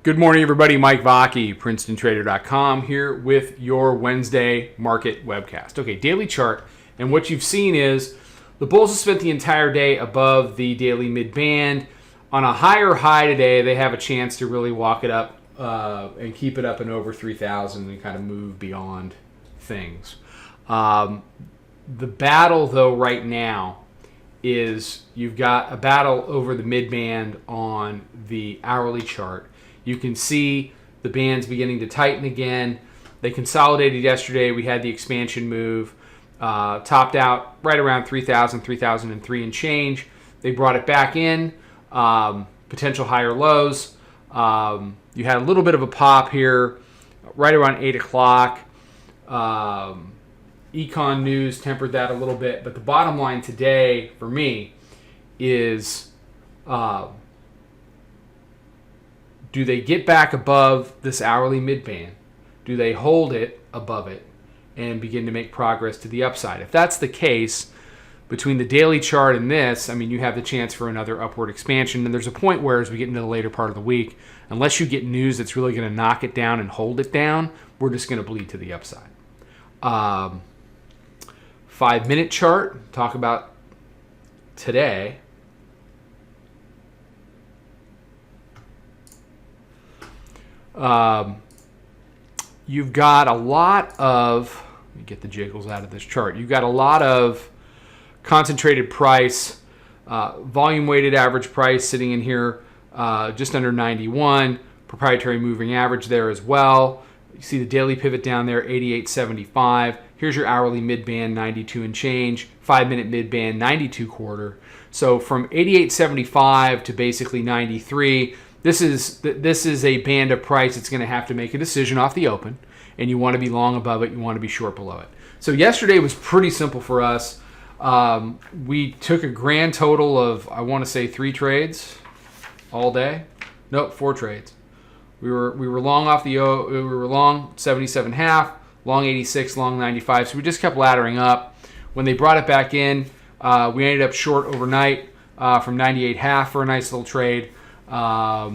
Good morning, everybody. Mike Vacchi, Princetontrader.com, here with your Wednesday market webcast. Okay, daily chart, and what you've seen is the bulls have spent the entire day above the daily mid-band. On a higher high today, they have a chance to really walk it up and keep it up and over 3,000 and kind of move beyond things. The battle, though, right now is you've got a battle over the mid-band on the hourly chart. You can see the bands beginning to tighten again. They consolidated yesterday. We had the expansion move. Topped out right around 3,000, 3,003 and change. They brought it back in. Potential higher lows. You had a little bit of a pop here right around 8 o'clock. Econ news tempered that a little bit. But the bottom line today for me is... do they get back above this hourly mid-band? Do they hold it above it and begin to make progress to the upside? If that's the case, between the daily chart and this, I mean, you have the chance for another upward expansion. And there's a point where, as we get into the later part of the week, unless you get news that's really going to knock it down and hold it down, we're just going to bleed to the upside. 5-minute chart, talk about today. You've got a lot of, let me get the jiggles out of this chart. You've got a lot of concentrated price, volume weighted average price sitting in here just under 91, proprietary moving average there as well. You see the daily pivot down there, 88.75. Here's your hourly mid-band, 92 and change. 5-minute mid-band, 92 quarter. So from 88.75 to basically 93, This is a band of price that's going to have to make a decision off the open, and you want to be long above it, you want to be short below it. So yesterday was pretty simple for us. We took a grand total of, I want to say, 3 trades all day. Nope, 4 trades. We were long off we were long 77.5, long 86, long 95. So we just kept laddering up. When they brought it back in, we ended up short overnight from 98.5 for a nice little trade. We're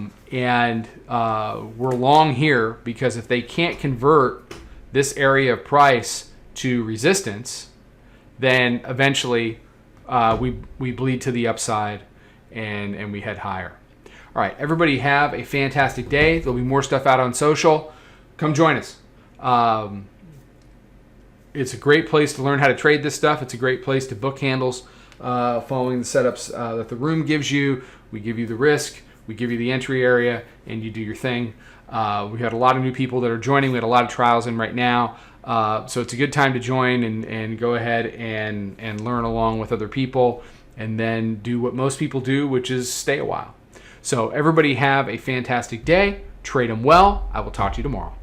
long here because if they can't convert this area of price to resistance, then eventually we bleed to the upside and we head higher. All right, everybody have a fantastic day. There'll be more stuff out on social. Come join us. It's a great place to learn how to trade this stuff. It's a great place to book handles following the setups that the room gives you. We give you the risk. We give you the entry area, and you do your thing. We had a lot of new people that are joining. We had a lot of trials in right now. So it's a good time to join and go ahead and learn along with other people and then do what most people do, which is stay a while. So everybody have a fantastic day. Trade them well. I will talk to you tomorrow.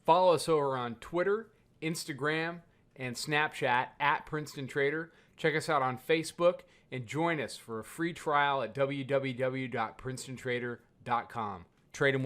Follow us over on Twitter, Instagram, and Snapchat at Princeton Trader. Check us out on Facebook. And join us for a free trial at www.princetontrader.com. Trade them well.